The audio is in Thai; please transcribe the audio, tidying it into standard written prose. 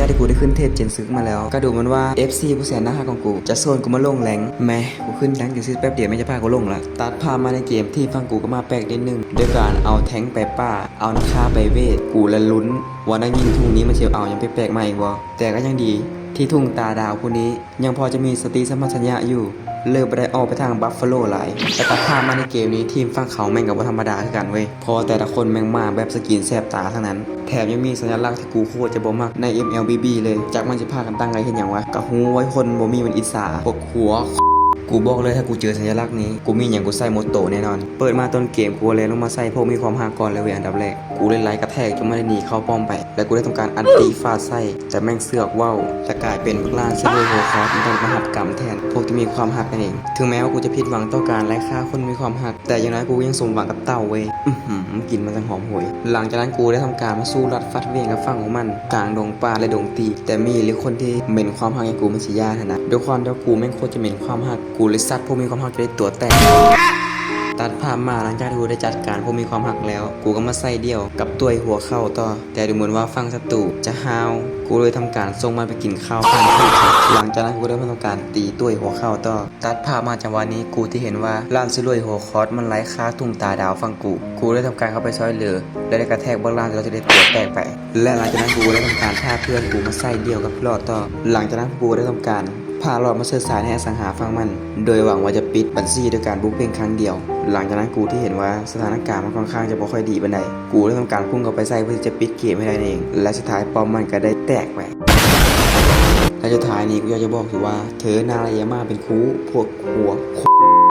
จากที่กูได้ขึ้นเทพเจนซึกมาแล้วก็ดูมันว่า FC ผู้แสนน่ารักของกูจะโซนกูมาลงแรงแม้กูขึ้นแรงเจนซึกแป๊บเดียวไม่จะพากูลงละตัดภาพมาในเกมที่ฟังกูก็มาแปลกนิดนึงด้วยการเอาแทงค์ไปป้าเอานักฆ่าไปเวทกูละลุ้นว่านักยิงทุ่งนี้มันเชียวเอายังแปลกๆมาอีกบ่แต่ก็ยังดีที่ทุ่งตาดาวผู้นี้ยังพอจะมีสติสัมปชัญญะอยู่เลิกไปได้ออกไปทางบัฟฟาโลหลายแต่ตัดภาพมาในเกมนี้ทีมฝั่งเขาแม่งกับว่าธรรมดาคือกันเว้ยพอแต่ละคนแม่งมาแบบสกินแสบตาทั้งนั้นแถมยังมีสัญลักษณ์ที่กูโคตรจะบ่มักใน MLBB เลยจากมันจะพากันตั้งไงเห็นอย่างวะกะฮู้ไว้คนบ่มีมันอิสาปกหัวกูบอกเลยถ้ากูเจอสัญลักษณ์นี้กูมีอย่างกูใส่โมโตแน่นอนเปิดมาต้นเกมกูเลยลงมาใส่พวกมีความหากรเลยเว้ยอันดับแรกกูเลยไล่กระแทกจนไม่ได้หนีเข้าป้อมไปและกูได้ทำการอันตีฟาดไส้แต่แม่งเสือกว่าวจะกลายเป็นพวกล่านเซเวอร์โฮคอสมันต้องมาหับกรรมแทนพวกที่มีความหักนั่นเองถึงแม้ว่ากูจะผิดหวังต่อการไล่ฆ่าคนมีความหักแต่อย่างน้อยกูยังสมหวังกับเต่าเว้ยกินมันจังหอมหวยหลังจากนั้นกูได้ทำการมาสู้รัดฟัดเวียงกับฝั่งของมันกลางดงป่าและดงตีแต่มีหรือคนที่เหม็นความหักอย่างกูมันสิยาถนะด้วยความที่กูแม่งโคตรจะเหม็นความหักกูเลยซัดพวกมีความหักจะได้ตัวแตกตัดภาพมาหลังจากที่กูได้จัดการพวกมีความหักแล้วกูก็มาใส่เดี่ยวกับตัวหัวเข้าต่อแต่ดูเหมือนว่าฝั่งศัตรูจะห้าวกูเลยทำการส่งมันไปกินข้าวผ่านที่หลังจากนั้นกูได้ทำการตีตัวหัวเข้าต่อตัดภาพมาจังหวะนี้กูที่เห็นว่าล่านซิลวยหัวคอสมันไล่ฆ่าทุ่งตาดาวฝั่งกูได้ทำการเข้าไปช่วยเหลือและได้กระแทกบอลล่างจนเราจะได้ตัวแตกไปและหลังจากนั้นกูได้ทำการพาเพื่อนกูมาใส่เดี่ยวกับหลอดต่อหลังจากนั้นกูได้ทำการพาหลอดมาเชิดสายให้อสังหาฟังมันโดยหวังว่าจะปิดบัญชีด้วยการบุกเพียงครั้งเดียวหลังจากนั้นกูที่เห็นว่าสถานการณ์มันค่อนข้างจะไม่ค่อยดีปานใดกูได้ทำการพุ่งเข้าไปใส่เพื่อจะปิดเกมให้ได้เองและสุดท้ายปอมมันก็ได้แตกไปและสุดท้ายนี้กูอยากจะบอกคือว่าเธอนารายามาเป็นคูพวกหัว